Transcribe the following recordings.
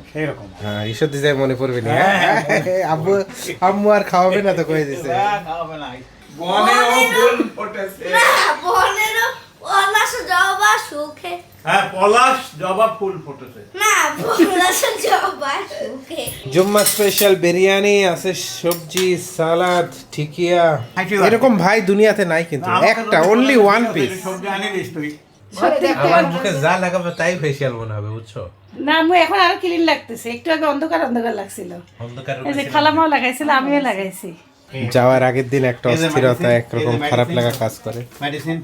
সেরকম ঈশ্বর দিতে মনে পড়বে না। আব্বু আম্মু আর খাওয়াবে না তো কয়ে দিছে। খাওয়াবে না। হ্যাঁ, পলাশ জবা ফুল ফুটেছে। জুম্মা স্পেশাল বিরিয়ানি আছে, সবজি, সালাদ, টিকিয়া। এরকম ভাই দুনিয়াতে নাই কিন্তু, একটা অনলি ওয়ান পিস। সবজি আনি দিস তুই। আমার মুখে যা লাগাবে তাই ফেশিয়াল মনে হবে, বুঝছো? না আমি এখন আরো ক্লিন লাগতেছে, একটু আগে অন্ধকার অন্ধকার লাগছিল। অন্ধকার এই যে খালামাও লাগাইছিল, আমিও লাগাইছি। যাওয়ার আগের দিন একটা অস্থিরতা, একরকম খারাপ লাগা কাজ করে। মেডিসিন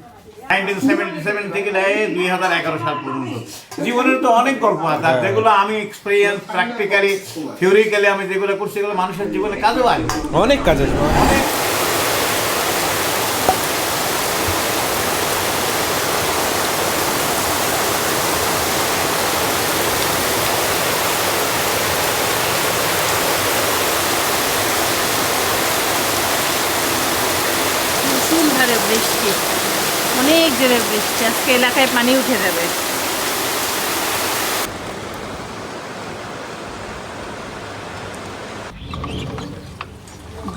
1977 থেকে 2011 সাল পর্যন্ত জীবনের তো অনেক গল্প আছে, আর যেগুলো আমি এক্সপেরিয়েন্স প্র্যাকটিক্যালি থিওরিক্যালি আমি যেগুলো করছি সেগুলো মানুষের জীবনে কাজেও আসবে। অনেক কাজ আছে। অনেক মুসুলধারে বৃষ্টি, অনেক জোরে বৃষ্টি, আজকে এলাকায় পানি উঠে যাবে।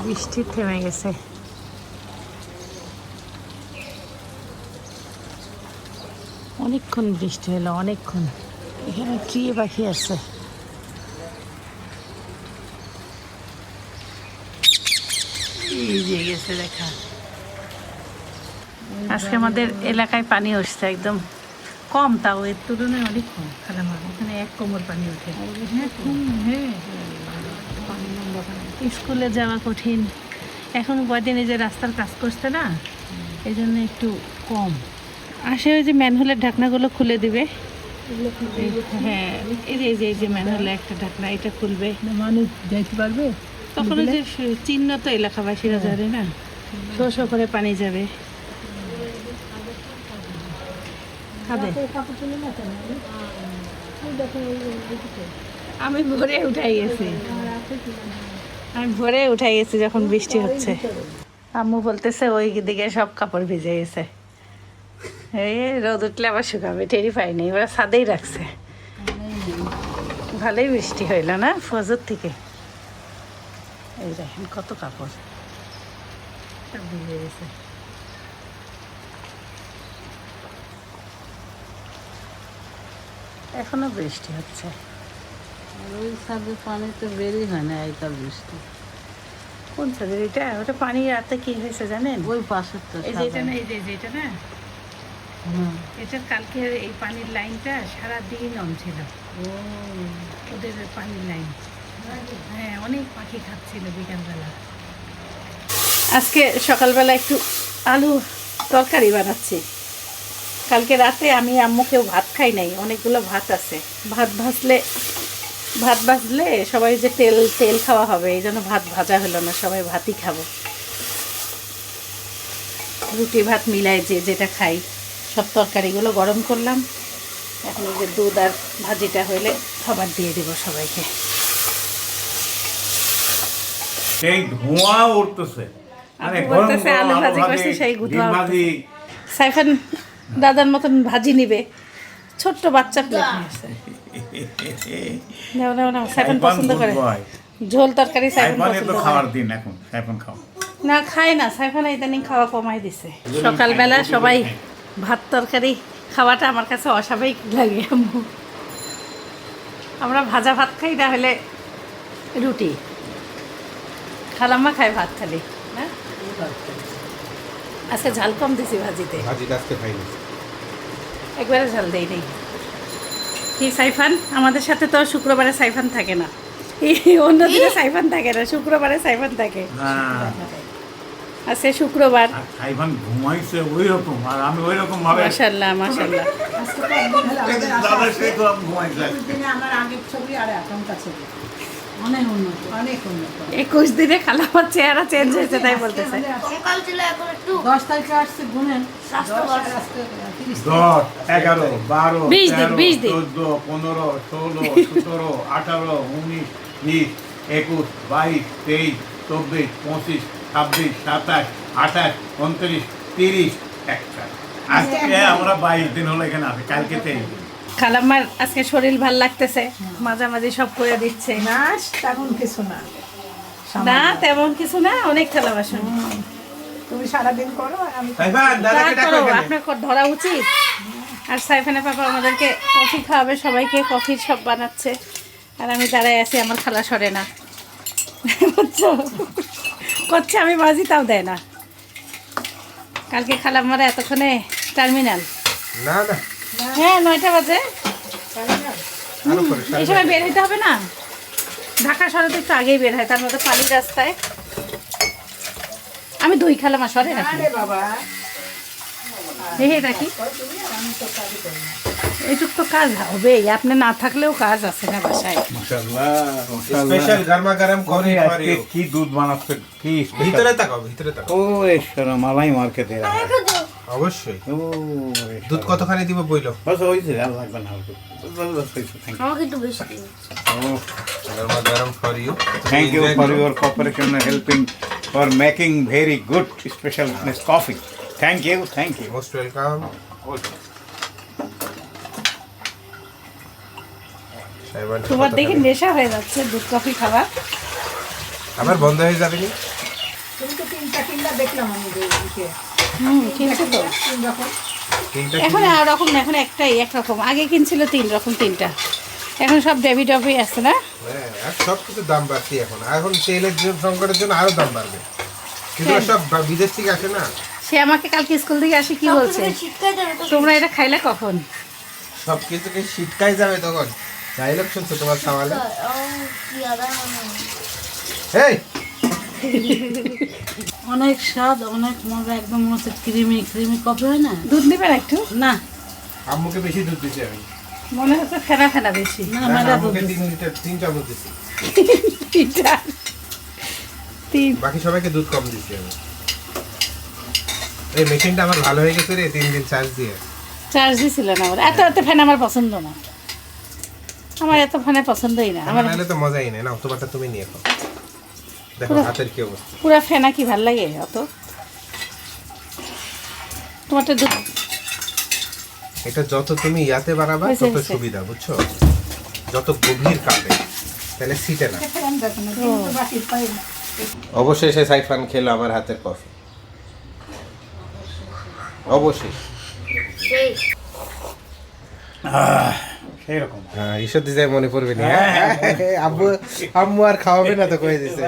বৃষ্টি থেমে গেছে। অনেকক্ষণ বৃষ্টি হলো, অনেকক্ষণ। এখানে ট্রি পাখি আছে। এই যে গেছে দেখা। আজকে আমাদের এলাকায় পানি উঠছে একদম কম, তাও এর তুলনায় অনেক কম। খালামা ওখানে 1 কোমর পানি ওঠে। স্কুলে যাওয়া কঠিন এখন, কয়দিন এই যে রাস্তার কাজ করছে না, এই জন্য একটু কম আসে। ওই যে ম্যানহোলের ঢাকনাগুলো খুলে দিবে। হ্যাঁ, এই যে ম্যানহোলে একটা ঢাকনা, এটা খুলবে, মানুষ যাইতে পারবে। তখন ওই যে চিহ্ন তো এলাকাবাসীরা জানে না, শো শো করে পানি যাবে। আমি ভোরে উঠাই গেছি, যখন বৃষ্টি হচ্ছে। আম্মু বলতেছে ওই দিকে সব কাপড় ভিজে গেছে, এই রোদ উঠলে আবার শুকাবে, টেরি পাইনি। ওরা ছাদেই রাখছে। ভালোই বৃষ্টি হইল না ফজর থেকে। এই দেখেন কত কাপড় সব ভিজে গেছে। এখনো বৃষ্টি হচ্ছে। ওই ছাদের পানি তো বেরই হয় না, এইটা বৃষ্টি। কোন ছাদের এটা? ওটা পানি রাতে কি হয়েছে জানেন? ওই পাশের তো এই যে এটা না, এই যে এটা না, এটা কালকে এই পানির লাইনটা সারাদিন অন ছিল। ওদের পানির লাইন, হ্যাঁ, অনেক পাখি খাচ্ছিল বিকালবেলা। আজকে সকালবেলা একটু আলু তরকারি বানাচ্ছি। কালকে রাতে আমি আম্মুকেও ভাত খাই নাই, অনেকগুলো ভাত আছে। ভাত ভাজলে সবাই যে তেল খাওয়া হবে, এই জন্য ভাত ভাজা হলো না, সবাই ভাতই খাবো। রুটি ভাত মিলাই যেটা খাই, সব তরকারিগুলো গরম করলাম। এখন এই যে দুধ আর ভাজিটা হইলে খাবার দিয়ে দেবো সবাইকে। সেই ধোঁয়া উঠতেছে, আলু ভাজি করছি, সেই সাইফান দাদার মতন ভাজি নিবে, ছোট্ট বাচ্চা প্লেট নিয়ে আসছে। সাইফান পছন্দ করে ঝোল তরকারি। সাইফান খাওয়ার দিন এখন, সাইফান খাও না, খায় না। সাইফান ইদানিং খাওয়া কমাই দিছে। সকালবেলা সবাই ভাত তরকারি খাওয়াটা আমার কাছে অস্বাভাবিক লাগে। আমরা ভাজা ভাত খাই, না হলে রুটি। খালাম্মা খায় ভাত খালি না। আজকে ঝাল কম দিছি ভাজিতে, একবারে ঝাল দেই নেই। কি সাইফান আমাদের সাথে তো শুক্রবারে সাইফান থাকে না, অন্য দিনে সাইফান থাকে না, শুক্রবারে সাইফান থাকে। আজকে শুক্রবার, সাইফান ঘুমাইছে ওই রকম, আর আমি ওই রকম ভাবে মাশাআল্লাহ মাশাআল্লাহ। দাদা সে তো ঘুমাইছে। আমার আগের ছবি আর এখনকার ছবি অনেক উন্নত, অনেক উন্নত। 21 দিনে খালামার চেহারা চেঞ্জ হয়েছে, তাই বলতেছে। 10 তারিখে আসছে, গুনেন 10, 11, 12, 20 দিন, 20 দিন। 14, 15, 16, 17, 18, 19, 20, 21, 22, 23, 24, 25, 26, 27, 28, 29, 30, 1। আজকে আমরা 22 দিন হলো এখানে আছি, কালকে 23 দিন। খালাম্মার আজকে শরীর ভাল লাগতেছে, মাঝামাঝি সব করে দিচ্ছে। না তেমন কিছু না, না তেমন কিছু না, অনেক থালা বাসন। তুমি সারাদিন করো আর আমি তারপরও আপনার ধরা উচিত। আর সাইফানা পাপা আমাদেরকে কফি খাওয়াবে, সবাইকে কফি সব বানাচ্ছে, আর আমি দাঁড়ায় আছি, আমার খালা সরে না, বুঝছো? করছে আমি বাজি, তাও দেয় না। কালকে খালাম্মারা এতক্ষণে টার্মিনাল, না না হ্যাঁ 9টা বাজে, আরো করে এই সময় বের হইতে হবে না। ঢাকা শহরে তো একটু আগেই বের হয়, তার মধ্যে পানির রাস্তায়। আমি দই খালাম, আর সরে রাখি, আরে বাবা দেখে রাখি। এইটুক তো কাজ হবে, আপনি না থাকলেও কাজ আছে না বাসায়। স্পেশাল গরমা গরম কফি ফর আজকে ইউ। কি দুধ বানাচ্ছে, কি ভিতরে তাকাও, ভিতরে তাকাও। ও ঈশ্বর, মালাই মার্কে দে রহা হ্যায়। অবশ্যই। ও দুধ কতখানি দিব বইলো? বাস হইছে, আর লাগবে না। থ্যাংক আমাকে একটু বেশি দিন। গরমা গরম for you. you for your cooperation and helping for making very good special coffee. Thank you. Most welcome. তোমার দেখে নেশা হয়ে যাচ্ছে দুধ কফি খাবার। আবার বন্ধ হয়ে যাবে নি? তুমি তো তিনটা দেখলাম আমি দেখে। কিনছে তো তিন রকম তিনটা এখন আর রকম না, এখন একটাই একরকম। আগে কিনছিল 3 রকম, 3টা। এখন সব ডেবি ডবি আছে না। হ্যাঁ, আর সব কিছু দাম বাড়তি এখন। এখন তেলের সংকটের জন্য আরো দাম বাড়বে। কিন্তু সব বিদেশ থেকে আসে না। সে আমাকে কালকে স্কুল থেকে আসি কি বলছে, শীতকালে যাবে তো। তোমরা এটা খাইলে কখন? সব কিছুকে শীতকাই যাবে তখন। ডায়লগ শুনছো তোমার সামালে? ও কি আরাম। এই অনেক স্বাদ, অনেক মজা, একদম মনে হচ্ছে ক্রিমি ক্রিমি কফি হয় না? দুধ নেবেন একটু? না আম্মুকে বেশি দুধ দিছি আমি। মনে হচ্ছে ফেনা ফেনা বেশি। না না, মেলা দুধ আম্মুকে দিছি। 3 লিটার 3 চামচ দিছি। 3 বাকি সবাইকে দুধ কম দিছি আমি। এই মেশিনটা আমার ভালো হয়ে গেছে রে, 3 দিন চার্জ দিয়ে। চার্জ দিছিল না ওরা। এত ফেনা আমার পছন্দ না, আমার এত ফেনা পছন্দই না। আমার নাহলে তো মজাই নেই। না তোমারটা তুমি নিয়ে খাও। দেখো হাতের কি অবস্থা। পুরা ফেনা কি ভাল লাগে অত? তোমারটা দুধ এটা যত তুমি ইয়াতে বানাবা হয়েছে, তত হয়েছে। সুবিধা, বুঝছো? যত গভীর কাপে তাহলে সিটে না। ফেরান দেখো না, কিন্তু বাকি পাই না। অবশেষে সাইফান খেলো আমার হাতের কফি। অবশ্যই। সেই সেই রকম। হ্যাঁ, ঈশ্বর দিদাই মনে পড়বে না। আব্বু আম্মু আর খাওয়াবে না তো কয়ে দিছে।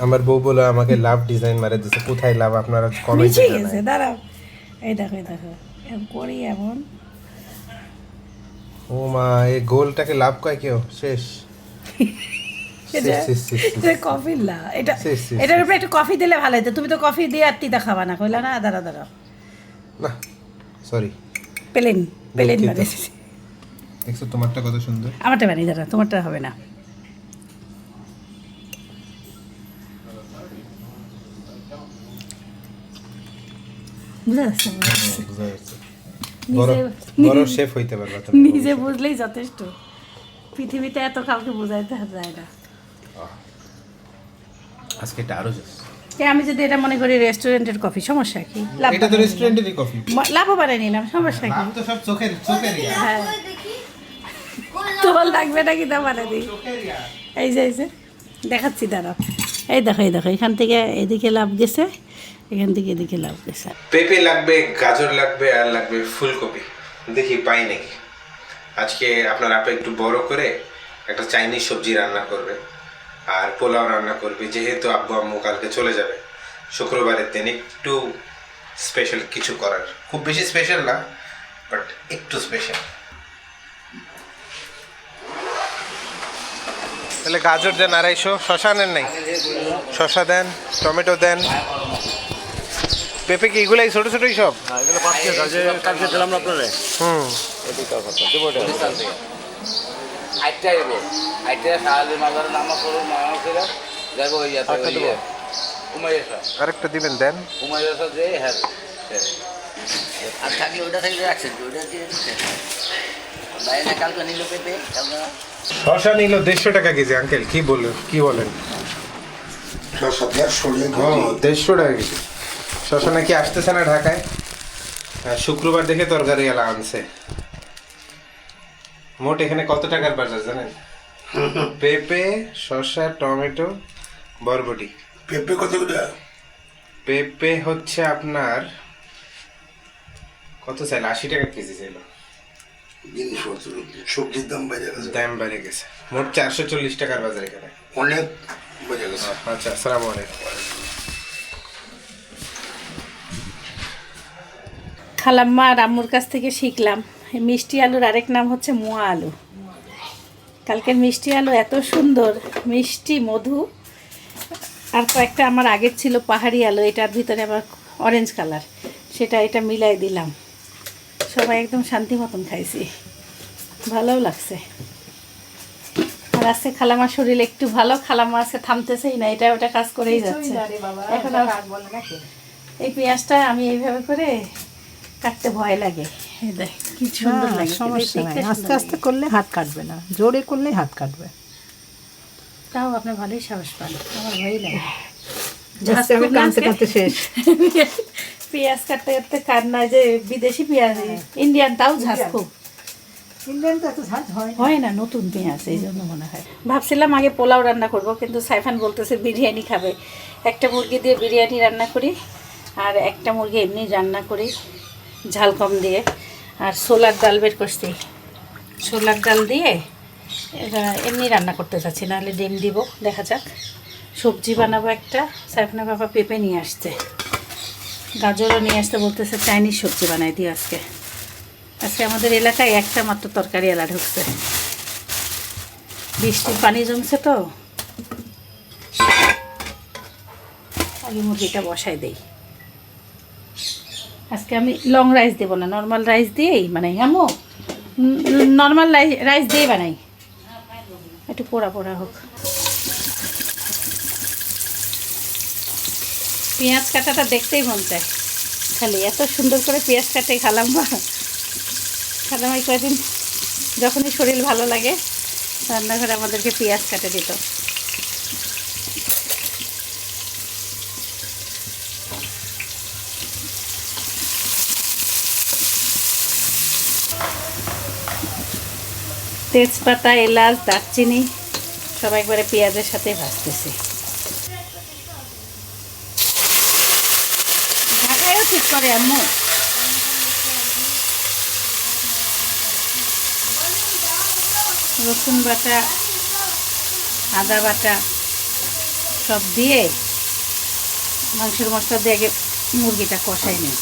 আমার বউ বলে আমাকে লাভ ডিজাইন মারে দিছে। কোথায় লাভ আপনারা কমেন্টে নিচে গেছে, জানান। দাঁড়াও। এই দেখো এরকম করি এমন। ও মা, এই গোলটাকে লাভ কয় কেউ? শেষ। এটা- শেষ, শেষ, শেষ। এটা কফি না, এটা শেষ, শেষ, এটার উপরে একটু কফি দিলে ভালো হতো। তুমি তো কফি দিয়ে আর তিতা খাবা না, কইলা না? দাঁড়াও না সরি, প্লেন দুঃখিত। বানিয়েছি। দেখছো তোমারটা কত সুন্দর। আমারটা বানিয়ে দাঁড়া, তোমারটা হবে না। বুঝা যাচ্ছে? বুঝা যাচ্ছে। নিজে- বড় বড় শেফ হইতে পারবা তুমি। নিজে বুঝলেই যথেষ্ট। পৃথিবীতে এত কাউকে বোঝাইতে যায় না। আজকে এটা আরো জোস। আমি যদি এটা মনে করি রেস্টুরেন্টের কফি, সমস্যা কি? এটা তো রেস্টুরেন্টেরই কফি। লাভও বানিয়ে নিলাম, সমস্যা কি? লাভ তো সব চোখের ইয়া। হ্যাঁ, দেখি তোমার লাগবে নাকি তা বানিয়ে দিই। চোখের ইয়া। এই যে দেখাচ্ছি, দাঁড়াও। এই দেখো এখান থেকে এদিকে লাভ গেছে, এখান থেকে এদিকে লাভ গেছে। পেঁপে লাগবে, গাজর লাগবে, আর লাগবে ফুলকপি। দেখি পাই নাকি। আজকে আপনার আপা একটু বড় করে একটা চাইনিজ সবজি রান্না করবে আর পোলাও রান্না করবে। যেহেতু আব্বু আম্মু কালকে চলে যাবে, শুক্রবারের দিন একটু স্পেশাল কিছু করার। খুব বেশি স্পেশাল না, বাট একটু স্পেশাল। তাহলে গাজর দেন 250, শশা নেন নাই? শশা দেন, টমেটো দেন। পেঁপে কি এগুলাই ছোট ছোটই সব? কালকে দিলাম না আপনারে হুম, আইটা এগো আইটা সাহায্য মাজারের নামাজ পড়ো নামাজ করে দেখো ওই ইয়াতে উমাইয়া আরেকটা দিবেন দেন। উমাইয়া যে হ্যাঁ আর থাকলে ওটা থাকলে রাখছেন ওটা দিয়ে বাইরে কালকে নিল পেঁপে কালকে শশা নিল 150 টাকা কেজি। আঙ্কেল কি বলেন? ও 150 টাকা কেজি। শশা নাকি আসতেছে না ঢাকায়? শুক্রবার দেখে তরকারি এলা আনছে। মোট এখানে কত টাকার বাজার জানেন? পেঁপে, শসা, টমেটো, বরবটি। পেঁপে কত করে? পেঁপে হচ্ছে আপনার কত চাইল? 80 টাকা কেজি চাইল। জিনিসপত্র সবজির দাম বেড়ে গেছে, দাম বেড়ে গেছে। মোট 440 টাকার বাজার এখানে। অনেক বেড়ে গেছে। আচ্ছা, আসসালামু আলাইকুম। খালাম্মা আর আম্মুর কাছ থেকে শিখলাম এই মিষ্টি আলুর আরেক নাম হচ্ছে মোয়া আলু। কালকের মিষ্টি আলু এত সুন্দর, মিষ্টি মধু। আর কয়েকটা আমার আগের ছিল পাহাড়ি আলু, এটার ভিতরে আবার অরেঞ্জ কালার, এটা মিলাই দিলাম। সবাই একদম শান্তি মতন খাইছি, ভালোও লাগছে। আর আজকে খালামার শরীর একটু ভালো, খালামা আজকে থামতেছেই না, এটা ওটা কাজ করেই যাচ্ছে। এখন এই পেঁয়াজটা আমি এইভাবে করে কাটতে ভয় লাগে। এই দেখ কি সুন্দর লাগে, সমস্যা নাই, দেখতে আস্তে সুন্দর আস্তে করলে হাত কাটবে না, জোরে করলে হাত কাটবে। তাও আপনি ভালোই সাহস পান, আমার ভয়ই লাগে। আজকে আমি কাঁদতে কাঁদতে শেষ। পেঁয়াজ কাটতে কাটতে কান্না, যে বিদেশি পেঁয়াজ, ইন্ডিয়ান, তাও ঝাঁজ খুব ইন্ডিয়ান তো এত ঝাঁজ হয় না। হয় না, নতুন পেঁয়াজ, এই জন্য মনে হয়। ভাবছিলাম আগে পোলাও রান্না করব, কিন্তু সাইফান বলতেছে বিরিয়ানি খাবে। একটা মুরগি দিয়ে বিরিয়ানি রান্না করি, আর একটা মুরগি এমনি রান্না করি ঝাল কম দিয়ে। আর ছোলার ডাল বের করছি, ছোলার ডাল দিয়ে এটা এমনি রান্না করতে চাচ্ছি, নাহলে ডিম দিব, দেখা যাক। সবজি বানাবো একটা, সাইফানের বাবা পেঁপে নিয়ে আসছে, গাজরও নিয়ে আসতে, বলতেছে চাইনিজ সবজি বানাই দিই আজকে। আজকে আমাদের এলাকায় একটা মাত্র তরকারি এলা ঢুকছে, বৃষ্টির পানি জমছে তো। আগে মুরগিটা বসাই দেই। আজকে আমি লং রাইস দেবো না, নর্মাল রাইস দিয়েই বানাই। আমো নর্মাল রাইস দিয়ে বানাই, একটু পোড়া পোড়া হোক। পেঁয়াজ কাটাটা দেখতেই মন চায়, খালি এত সুন্দর করে পেঁয়াজ কাটে খালাম্মা। খালাম্মাই কয়েকদিন যখনই শরীর ভালো লাগে রান্নাঘরে আমাদেরকে পেঁয়াজ কাটে দিত। তেজপাতা, এলাচ, দারচিনি সব একবারে পেঁয়াজের সাথে ভাজতেছি। ঢাকায়ও ঠিক করে আম্মু। রসুন বাটা, আদা বাটা সব দিয়ে মাংসের মশলা দিয়ে আগে মুরগিটা কষাই নিই।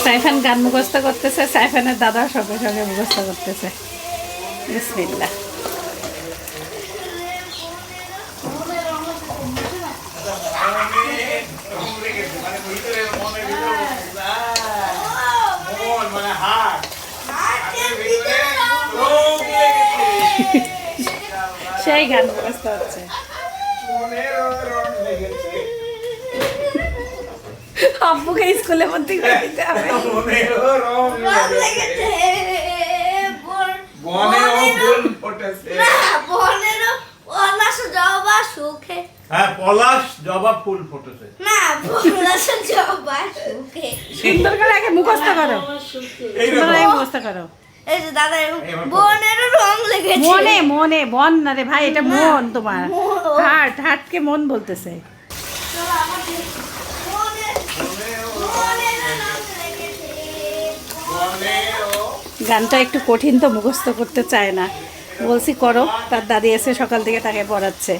সাইফান গান মুখস্থ করতেছে, সাইফানের দাদা সঙ্গে সঙ্গে মুখস্থ করতেছে। বিসমিল্লাহ। সেই গান মুখস্থ হচ্ছে। আব্বুকে স্কুলে ভর্তি করে দিতে হবে। হ্যাঁ, পলাশ জবা ফুল ফুটেছে। সুন্দর করে আগে মুখস্থ করো, সুন্দর করে মুখস্থ করো। মনে মনে বন না রে ভাই, এটা মন তোমার, হার্টকে মন বলতেছে। গানটা একটু কঠিন তো, মুখস্থ করতে চায় না। বলছি করো, তার দাদি এসে সকাল থেকে তাকে পড়াচ্ছে।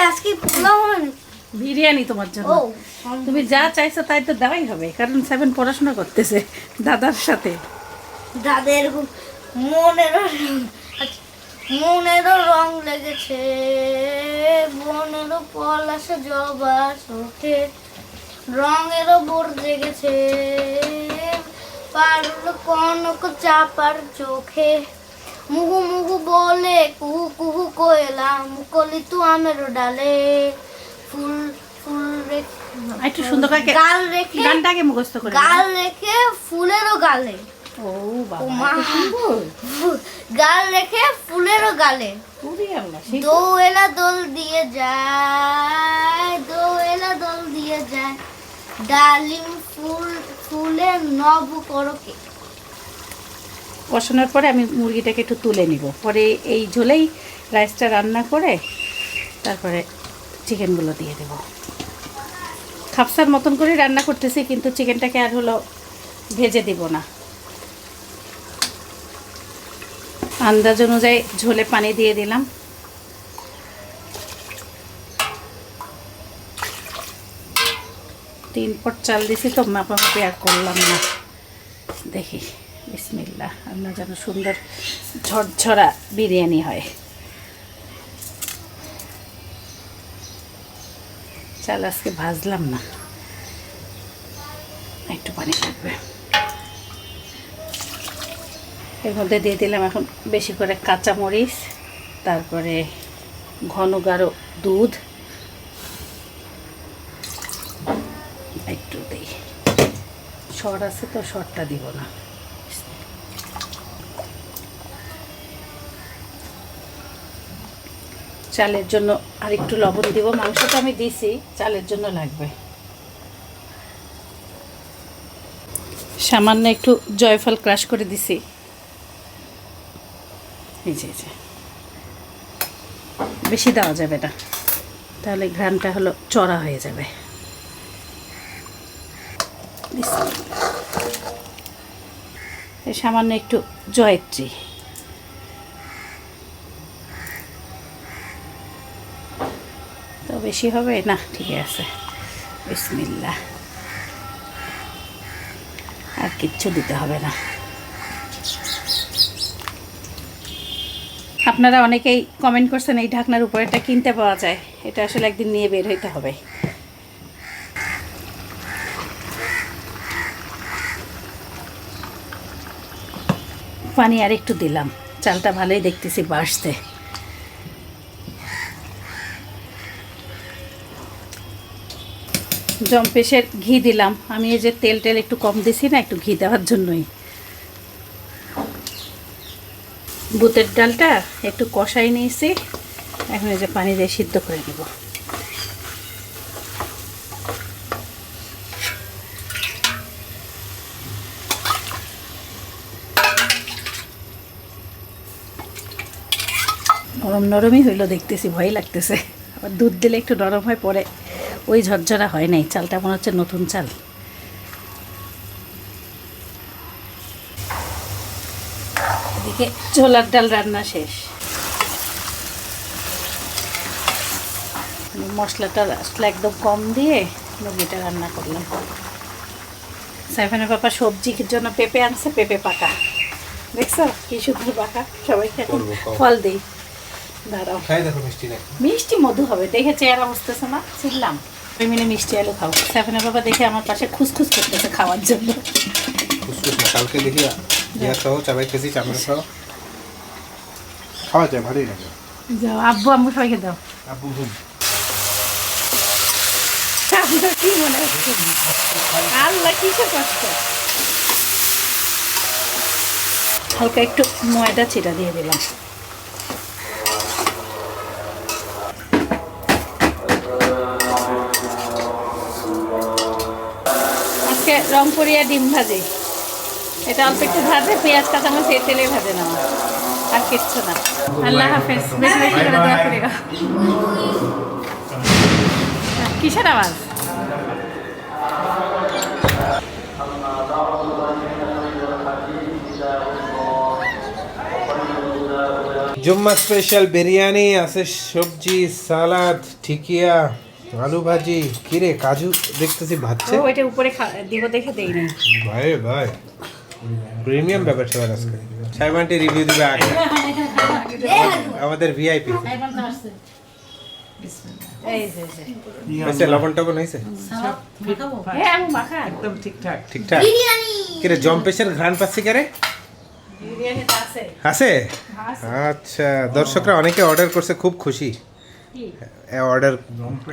আজকে পোলাও হয় নাকি? বিরিয়ানি তোমার জন্য। ও তুমি যা চাইছো তাই তো দেওয়াই হবে, কারণ 7 পড়াশোনা করতেছে দাদার সাথে। দাদের মনেরও আচ্ছা, মনেরও রং লেগেছে, বনেরও পলাশে জবা চোখে, রঙেরও বোর জেগেছে, পারলো কনক চাপার চোখে, মুহু মুহু বলে কুহু কুহু কোয়েলা, মুকলি তু আমের ডালে, ফুল ফুল রেখে একটু সুন্দর করে গাল রেখে, গানটা আগে মুখস্থ করে নাও। গাল রেখে ফুলেরও গালে, ও বাবা, ওমা। এত সুন্দর। গাল রেখে ফুলেরও গালে, ওরে আল্লাহ, সেই দোয়েলা দোল দিয়ে যায়, দোয়েলা দোল দিয়ে যায়, ডালিম ফুল ফুলে নব করকে। কষানোর পরে আমি মুরগিটাকে একটু তুলে নিব, পরে এই ঝোলেই রাইসটা রান্না করে তারপরে চিকেনগুলো দিয়ে দেব। খাপসার মতন করে রান্না করতেছি, কিন্তু চিকেনটাকে আর হলো ভেজে দিব না। আন্দাজ অনুযায়ী ঝোলে পানি দিয়ে দিলাম। তিন পট চাল দিছি তো মাপামাপি আর করলাম না। দেখি, বিসমিল্লাহ, আমরা যেন সুন্দর ঝরঝরা বিরিয়ানি হয়। চাল আজকে ভাজলাম না, একটু পানি লাগবে। এর মধ্যে দিয়ে দিলাম এখন বেশি করে কাঁচামরিচ, তারপরে ঘন গাঢ় দুধ একটু দিই। সর আছে তো, সরটা দিব না। চালের জন্য আর একটু লবণ দিব, মাংসটা আমি দিছি, চালের জন্য লাগবে। সামান্য একটু জয়ফল ক্রাশ করে দিছি, এই যে বেশি দেওয়া যাবে না, তাহলে ঘ্রাণটা হলো চড়া হয়ে যাবে। সামান্য একটু জয়ত্রী, তো বেশি হবে না, ঠিক আছে। বিসমিল্লাহ, আর কিচ্ছু দিতে হবে না। আপনারা অনেকেই কমেন্ট করছেন এই ঢাকনার উপরে এটা কিনতে পাওয়া যায়, এটা আসলে একদিন নিয়ে বের হইতে হবে। পানি আর একটু দিলাম, চালটা ভালোই দেখতেছি বাড়ছে। জম্পেশের ঘি দিলাম, আমি এই যে তেল একটু কম দিছি না, একটু ঘি দেওয়ার জন্যই। বুটের ডালটা একটু কষাই নিয়েছি, এখন এই যে পানি দিয়ে সিদ্ধ করে নেব। নরম নরমই হইলো দেখতেছি, ভয় লাগতেছে। আবার দুধ দিলে একটু নরম হয়, পরে ওই ঝরঝরা হয় নাই। চালটা মনে হচ্ছে নতুন চাল। এদিকে ছোলার ডাল রান্না শেষ। মশলাটা একদম কম দিয়ে মুরগিটা রান্না করলাম। সাইফানের পাপা সবজির জন্য পেঁপে আনছে, পেঁপে পাকা, দেখছো কি সুন্দর পাকা। সবাইকে এখন ফল দিই, দাঁড়াও। মিষ্টি মধু হবে, দেখে চেহারা বুঝতেছে না, ছিললাম। সবাই মিলে মিষ্টি আলু খাও। সাইফানের বাবা দেখে আমার পাশে খুসখুস করতেছে খাওয়ার জন্য। কালকে দেখি চাবাই খেয়েছি, চামড়া সহ খাওয়া যায়, ভালোই লাগে। যাও, আব্বু আম্মু সবাইকে দাও। আব্বু আপনার কি মনে হচ্ছে? আল্লাহ, কিসের কষ্ট। হালকা একটু ময়দা ছিটা দিয়ে দিলাম। আজকে রংপুরিয়া ডিম ভাজি, এটা অল্প একটু ভাজে, পেঁয়াজ কাঁচামরিচ এই তেলে ভাজে নেওয়া, আর কিচ্ছু না। আল্লাহ হাফেজ, বেশি বেশি করে দোয়া করিও। কিসের আওয়াজ? জুম্মা স্পেশাল বিরিয়ানি আছে, সবজি, সালাদ, টিকিয়া, আলু ভাজি। কিরে কাজু দেখতেছি ভাজছে। ওইটা উপরে দিব দেখে দেই না। ভাই ভাই প্রিমিয়াম ব্যাপার স্যাপার আজকে। সাইবানটি রিভিউ দিবে আগে, আমাদের ভিআইপি। এই যে হয়েছে লবণ টবণ হয়েছে হ্যাঁ আমি মাখা একদম ঠিকঠাক। ঠিকঠাক। কিরে জম্পেশের ঘ্রাণ পাচ্ছি কে রে? বিরিয়ানি তো আছে। আছে? আচ্ছা, দর্শকরা অনেকে অর্ডার করছে, খুব খুশি। অর্ডার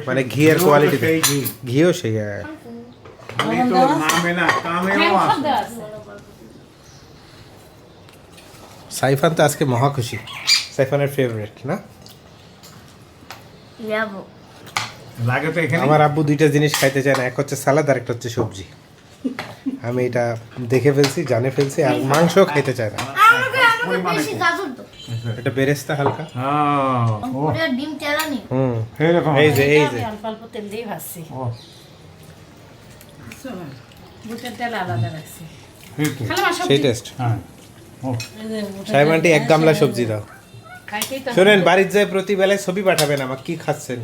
মানে ঘিয়ের কোয়ালিটি, সেই ঘি। ঘিও সেই। হ্যাঁ। আমি তো নামে না কামেও আছে। দেওয়া আছে। সাইফান তো আজকে মহা খুশি, সাইফানের ফেভারিট না? যাবো লাগে তো এখানে। আমার আব্বু দুইটা জিনিস খাইতে চায় না, এক হচ্ছে সালাদ আর একটা হচ্ছে সবজি। আমি এটা দেখে ফেলছি, জানে ফেলছি। আর মাংস খাইতে চায় না। আমাকে বেশি গাজর দাও। এটা বেরেস্তা হালকা। হ্যাঁ, ও পুরো ডিম তেলানি। হুম, এরকম। এই যে এই যে আমি অল্প অল্প তেল দিয়ে ভাজছি। ও বুটের তেল আলাদা রাখছি। এই তো। খালাম আর সেই সবজি টেস্ট। হ্যাঁ ও সাহেব আন্টি এক গামলা সবজি দাও। খাইতেই তো শোনেন, বাড়ির যায় প্রতি বেলায় ছবি পাঠাবেন আমাকে, কি খাচ্ছেন।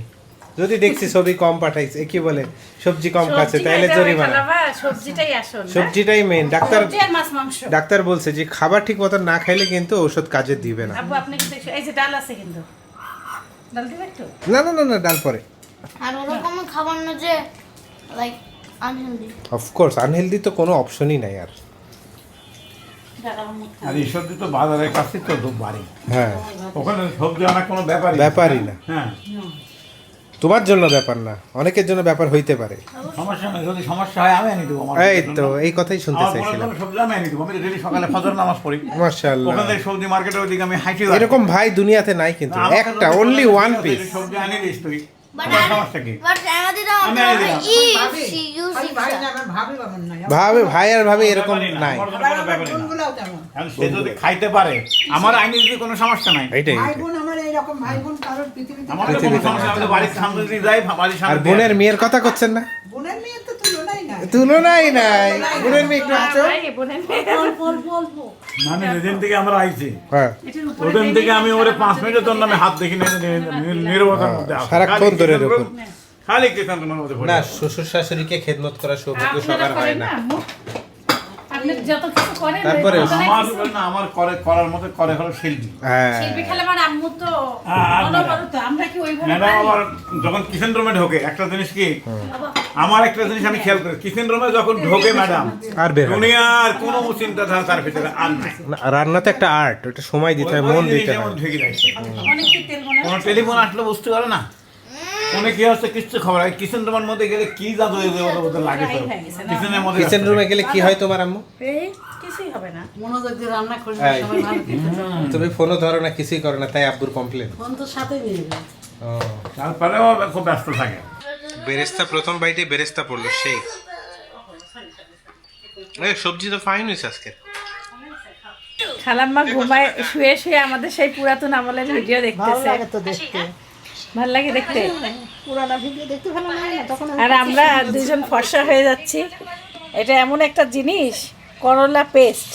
যদি দেখছি ছবি কম পাঠাইছে, কি বলে সবজি কম খাচ্ছে, সবজি তাইলে খাইতে হবে জরিমানা। খালাবা, সবজিটাই আসল না? সবজিটাই মেইন। ডাক্তার সবজি আর মাছ মাংস। ডাক্তার বলছে যে খাবার ঠিক মতো না খাইলে কিন্তু ঔষধ কাজে দিবে না। আব্বু আপনি কিন্তু এই যে ডাল আছে কিন্তু ডাল দিবে একটু। না না না না, ডাল পরে। আর ওরকম খাবার না যে লাইক আনহেলদি। অফকোর্স আনহেলদি তো কোনো অপশনই নাই আর। ডাল আমার মুখ আর এই সবজি তো বাজারের কাছে তো খুব বাড়ি। হ্যাঁ, ওখানে সবজি আনা কোনো ব্যাপারই না। ব্যাপারই না। হ্যাঁ, তোমার জন্য ব্যাপার না, অনেকের জন্য ব্যাপার হইতে পারে। সমস্যা নেই, যদি সমস্যা হয় আমি এনে দেবো। আমার এই তো এই কথাই শুনতে আমার চাইছিলাম। কোনো সবজি আমি এনে দেবো। আমি ডেলি সকালে ফজর নামাজ পড়ি। মাশাআল্লাহ, ওখানে সবজি মার্কেটের ওইদিকে আমি হাইটে এরকম ভাই দুনিয়াতে নাই কিন্তু, একটা অনলি ওয়ান পিস। সবজি আনি দিস তুই। বাট আমার সমস্যা কি? আমাদের আমি এনে দিলাম। ইসি ইউসি ভাই না আমার ভাবি বামন নাই ভাবে ভাই আর ভাবে এরকম নাই। আমার কোনো ব্যাপারই না। গুণগুলোও তেমন এখন সে যদি খাইতে পারে, আমার আইনি যদি কোনো সমস্যা নাই। এইটাই ভাই বোন আমার এইরকম ভাই বোন কারোর পৃথিবীতে আমার তো কোনো সমস্যা, আমি তো বাড়ির সামনে দিয়ে যাই, বাড়ির আর সামনে দিয়ে বোনের মেয়ের কথা করছেন না? বোনের মেয়ে তো তুলনাই নাই তুলনাই নাই। বোনের মেয়ে একটু আছো। ভাই বোনের মেয়ে। মানে যেদিন থেকে আমরা আইছি, হ্যাঁ, এটার উপরে ওদিন থেকে আমি ওরে 5 মিনিটের জন্য আমি হাত দেখি না, নিরবতার মধ্যে আছে। সারাক্ষণ ধরে এরকম। খালি কিষান রুমের মধ্যে পড়ে না, আছে। শ্বশুর শাশুড়িকে খেদমত করার সৌভাগ্য আপনারা সবার হয় করেন না। না আম্মু? আপনি যত কিছু করেন তারপরে ওই ঘটনায় আমার কিছু- না, আমার করার মতো করে হলো শিল্পী। হ্যাঁ, শিল্পী খেলে আমার আম্মু তো আর অনবরত, আমরা কি ওইভাবে ম্যাডাম পারি? আবার যখন কিচেন রুমে ঢোকে, একটা জিনিস কি, আমার একটা জিনিস আমি খেয়াল করি, কিচেন রুমে যখন ঢোকে ম্যাডাম, আর বের হয় না। দুনিয়ার কোনো চিন্তাধারা তার ভিতরে আর নাই। না, রান্না তো একটা আর্ট, ওটা সময় দিতে হয়, মন দিতে হয়। ঢেকে যাচ্ছে। অনেক কি তেল মনে কোনো টেলিফোন আসলে বুঝতে পারে না, অনেক কি হচ্ছে কিচ্ছু খবর। কিচেন রুমের মধ্যে গেলে কি জাদু ওদের লাগে তো। কিচেনের মধ্যে কিচেন রুমে গেলে কি হয় তোমার আম্মু? এই কিছুই হবে না। মনোযোগ দিয়ে রান্না করি এই। সবাই ভালো খেতে চায়। তুমি ফোনও ধরো না, কিছুই করো না, তাই আব্বুর কমপ্লেন। ফোন তো সাথে নিয়ে যায়। তারপরেও খুব ব্যস্ত থাকে। বেরেস্তা প্রথম বাইটে বেরেস্তা পড়লো সেই। এই সবজি তো ফাইন হয়েছে আজকে। খালাম্মা ঘুমায় শুয়ে শুয়ে আমাদের সেই পুরাতন আমলের ভিডিও দেখতেছে। তো দেখতে ভালো লাগে দেখতে। পুরানো ভিডিও দেখতে ভালো লাগে না তখন আর আমরা দুজন ফর্সা হয়ে যাচ্ছি। এটা এমন একটা জিনিস, করলা পেস্ট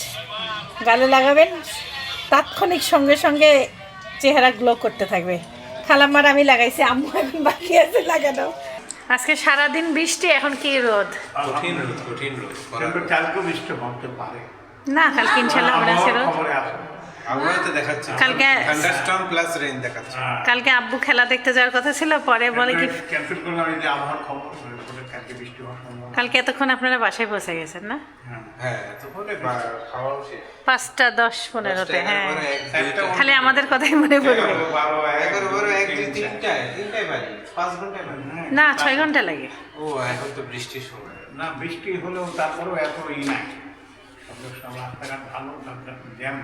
গালে লাগাবেন, তাৎক্ষণিক সঙ্গে সঙ্গে চেহারা গ্লো করতে থাকবে। খালাম্মার আমি লাগাইছি, আম্মু এখন বাকি আছে লাগানো। আজকে সারাদিন বৃষ্টি, এখন কি রোদ। কঠিন রোদ, কঠিন রোদ। কিন্তু কালকে বৃষ্টি পড়তে পারে। না কালকে ইনশাল্লাহ হবে না সে রোদ। খবরে আছে। আবহাওয়াতে দেখাচ্ছে কালকে- থান্ডারস্টর্ম প্লাস রেইন দেখাচ্ছে। কালকে আব্বু খেলা দেখতে যাওয়ার কথা ছিল, পরে বলে কি ক্যান্সেল করলাম, এই যে আবহাওয়ার খবর কালকে বৃষ্টি হওয়ার সম্ভাবনা। কালকে এতক্ষণ আপনারা বাসায় পৌঁছে গেছেন না? হ্যাঁ, তখন খাওয়াও শেষ। 5টা 10-15-তে। হ্যাঁ, একটা খালি আমাদের কথাই মনে পড়বে। 3টায় বাজে, 5 ঘন্টায় বাজে। না 6 ঘন্টা লাগে। ও এখন তো বৃষ্টির সময়। না বৃষ্টি হলেও তারপরেও এত নাই। রাস্তাঘাট ভালো, জ্যাম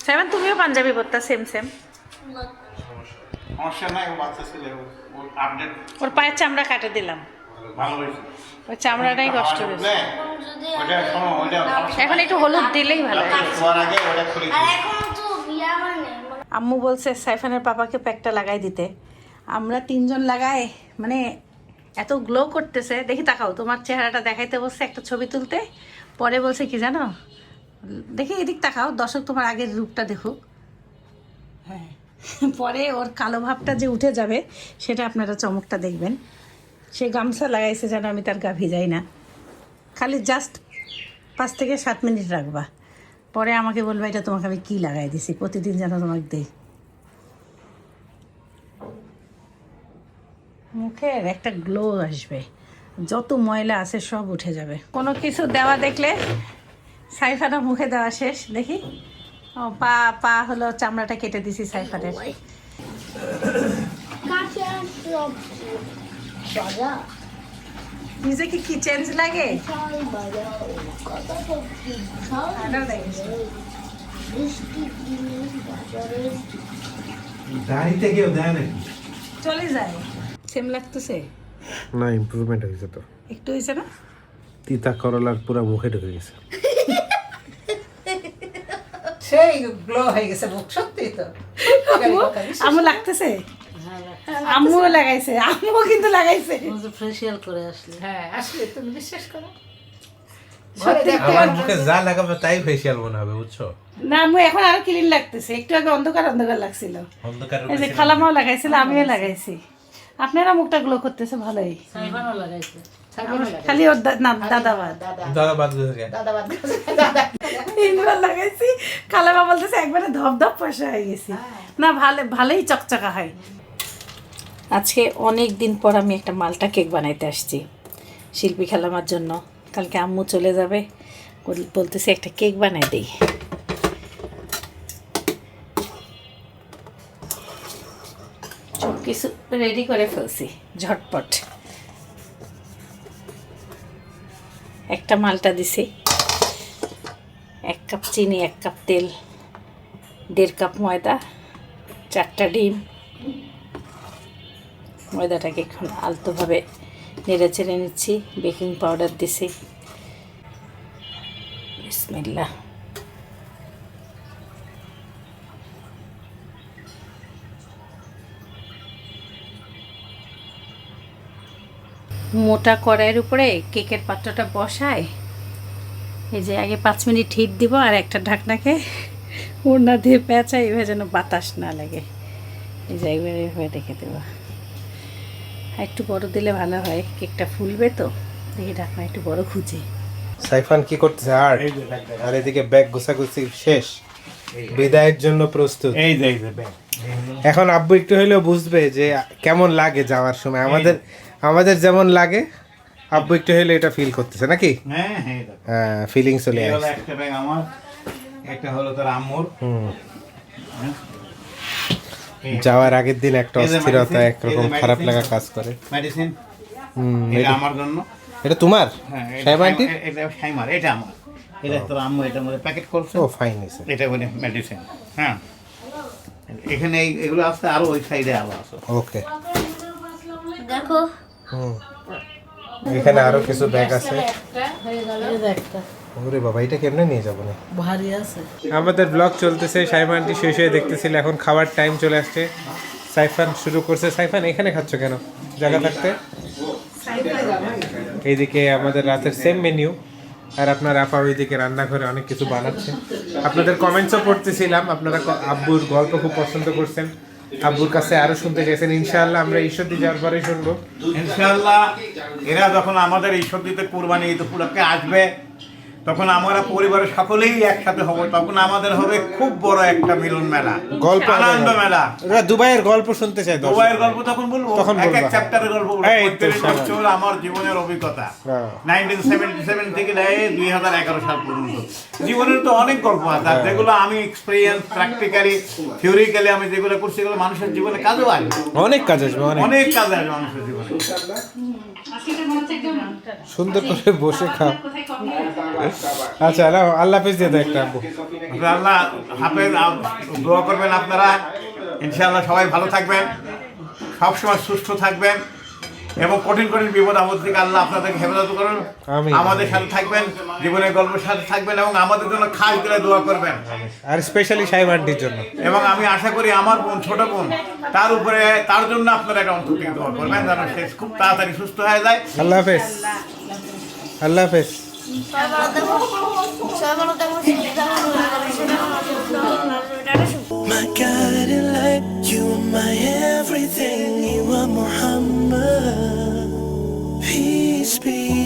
সাইমান তুমিও পাঞ্জাবি পরতা সেম সেম। সমস্যা নাই। ও বাচ্চা ছেলে, ওর আপডেট ওর পায়ের চামড়া কাটে দিলাম, ভালো হয়েছে। ওই চামড়াটাই কষ্ট হয়েছে। ওইটা শোনো, ওইটা এখন একটু হলুদ দিলেই ভালো হয়। শোয়ার আগে ওটা খুলে আর এখন তো বিয়া হয় নাই। আম্মু বলছে সাইফানের পাপাকে প্যাকটা লাগাই দিতে। আমরা 3 জন লাগাই, মানে এত গ্লো করতেছে। দেখি তাকাও, তোমার চেহারাটা দেখাইতে বলছে একটা ছবি তুলতে, পরে বলছে কি জানো, দেখি এদিক তাকাও, দর্শক তোমার আগের রূপটা দেখুক। হ্যাঁ, পরে ওর কালো ভাবটা যে উঠে যাবে সেটা আপনারা চমকটা দেখবেন। সে গামছা লাগাইছে যেন আমি তার গা ভিজাই না, খালি জাস্ট 5 থেকে 7 মিনিট রাখবা, পরে আমাকে বলবে এটা তোমাকে আমি কী লাগাই দিছি, প্রতিদিন যেন তোমাকে দেই। মুখের একটা গ্লো আসবে, যত ময়লা আছে সব উঠে যাবে। কোনো কিছু দেওয়া দেখলে সাইফানা মুখে দেওয়া শেষ। দেখি, ও পা পা হলো চামড়াটা কেটে দিছি সাইফানের। নিজেকে কি চেঞ্জ লাগে? দাড়িতে কেউ দেয় নাকি? চলে যায়, সেম লাগতেছে। না, ইমপ্রুভমেন্ট হয়েছে তো, একটু হয়েছে না? তিতা করলার পুরো মুখে ঢুকে গেছে। সেই গ্লো হয়ে গেছে মুখ, সত্যি তো। আম্মু লাগতেছে? আম্মু লাগাইছে, আম্মু কিন্তু লাগাইছে। ফেসিয়াল করে আসলে। হ্যাঁ, আসলে তুমি বিশ্বাস করো, আমার মুখে যা লাগাবে তাই ফেসিয়াল মনে হবে, বুঝছো? না, আম্মু এখন আরো ক্লিন লাগতেছে, একটু আগে অন্ধকার অন্ধকার লাগছিল। অন্ধকার এই যে খালামাও লাগাইছিল, আমিও লাগাইছি। আপনারা মুখটা গ্লো করতেছে ভালোই। সাইফানও লাগাইছে। খালি ওর দাদাবাদ দাদা বাদ গেছে। তিনবার লাগাইছি, খালামা বলতেছে একবারে ধপধপ পয়সা হয়ে গেছি। না, ভালোই চকচকা হয়। আজকে অনেক দিন পর আমি একটা মালটা কেক বানাইতে আসছি শিল্পী খালামার জন্য। কালকে আম্মু চলে যাবে, বলতেছে একটা কেক বানাই দিই। সব কিছু রেডি করে ফেলছি ঝটপট। একটা মালটা দিছি, 1 কাপ চিনি, 1 কাপ তেল, 1.5 কাপ ময়দা, 4টা ডিম। ময়দাটাকে এখন আলতোভাবে নেড়ে চেড়ে নিচ্ছি। বেকিং পাউডার দিছি, বিসমিল্লাহ। মোটা কড়াইয়ের উপরে কেকের পাত্রটা বসায়, এই যে আগে 5 মিনিট হিট দিব, আর একটা ঢাকনাকে ওড়না দিয়ে পেঁচাই, এভাবে যেন বাতাস না লাগে। এই যে একবার এভাবে রেখে দেবো। একটু বড় দিলে ভালো হয়, কেকটা ফুলবে তো। দেখি ঢাকনা একটু বড় খুঁজে। সাইফান কি করতেছে? আর এদিকে ব্যাগ গোছাগুছি শেষ, বিদায়ের জন্য প্রস্তুত। এই যে ব্যাগ। এখন আব্বু একটু হলেও বুঝবে যে কেমন লাগে যাওয়ার সময়। আমাদের যেমন লাগে, আব্বু একটু হলে এটা ফিল করতেছে নাকি? হ্যাঁ হ্যাঁ, হ্যাঁ, ফিলিং চলে এই হলো আসছে। একটা ব্যাগ আমার, একটা হলো তোর আম্মুর। যাওয়ার আগের দিন একটা এই যে অস্থিরতা, medicine, একরকম এই যে খারাপ medicine, লাগা কাজ করে। মেডিসিন, এটা আমার জন্য। এটা তোমার? হ্যাঁ, সাহেব আন্টি? এটা সাইমার, এটা আমার। এটা তোর আম্মু এটার মধ্যে প্যাকেট করছে। ও ফাইন আছে। এটা বলে মেডিসিন। হ্যাঁ, এখানে এগুলো আছে, আরো ওই সাইডে আরো আছে। ওকে, দেখো এখানে আরো কিছু ব্যাগ আছে। একটা ওরে বাবা, এটা কেমনে নিয়ে যাবো না? ভারী আছে। আমাদের ব্লগ চলতেছে, সাইফান আন্টি শুয়ে শুয়ে দেখতেছিল। এখন খাবার টাইম চলে আসছে, সাইফান শুরু করছে। সাইফান এখানে খাচ্ছ কেন জায়গা থাকতে? এইদিকে আমাদের রাতের সেম মেনিউ, আর আপনার আপা ওইদিকে রান্নাঘরে অনেক কিছু বানাচ্ছে। আপনাদের কমেন্টসও পড়তেছিলাম, আপনারা আব্বুর গল্প খুব পছন্দ করছেন, আব্বুর কাছে আরো শুনতে চাইছেন। ইনশাআল্লাহ আমরা ঈশ্বরদী যাওয়ার পরেই শুনবো ইনশাআল্লাহ। এরা যখন আমাদের এই সত্যিতে কুরবানি ঈদ উপলক্ষে আসবে, তখন আমরা পরিবারের সকলেই একসাথে হব। তখন আমাদের হবে খুব বড় একটা মিলন মেলা, গল্প, আনন্দ মেলা। ওরা দুবাইয়ের গল্প শুনতে চাই। দুবাইয়ের গল্প তখন বলবো, তখন এক এক বলবা। চ্যাপ্টারের গল্প বলবো। এই তো 35 বছর আমার জীবনের অভিজ্ঞতা, হ্যাঁ। 1977 থেকে 2011 সাল পর্যন্ত জীবনের তো অনেক গল্প আছে, আর যেগুলো আমি এক্সপেরিয়েন্স, প্র্যাকটিক্যালি, থিওরিক্যালি আমি যেগুলো করছি, সেগুলো মানুষের জীবনে কাজেও আসবে, অনেক কাজ আসবে, অনেক কাজে আসবে মানুষের জীবনে। সুন্দর করে বসে খাও। আচ্ছা, আল্লাহ হাফেজ দিয়ে দাও একটা আব্বু। আল্লাহ হাফেজ, দোয়া করবেন আপনারা। ইনশাআল্লাহ সবাই ভালো থাকবেন, সবসময় সুস্থ থাকবেন, এবং কঠিন কঠিন বিপদ আপদ থেকে আল্লাহ আপনাদেরকে হেফাজত করুন। আমিন। আমাদের সাথে থাকবেন, জীবনের গল্পের সাথে থাকবেন, এবং আমাদের জন্য খাস করে দোয়া করবেন। আর স্পেশালি সাহেব আন্টির জন্য। এবং আমি আশা করি আমার বোন, ছোট বোন, তার জন্য আপনারা একটা অন্তর থেকে দোয়া করবেন, যেন সে খুব তাড়াতাড়ি সুস্থ হয়ে যায়। আল্লাহ হাফেজ। আল্লাহ হাফেজ। সবাই ভালো থাকবো, সবাই ভালো থাকবো, সুস্থ থাকবো। my guiding light. You are my everything. You are Muhammad. Peace be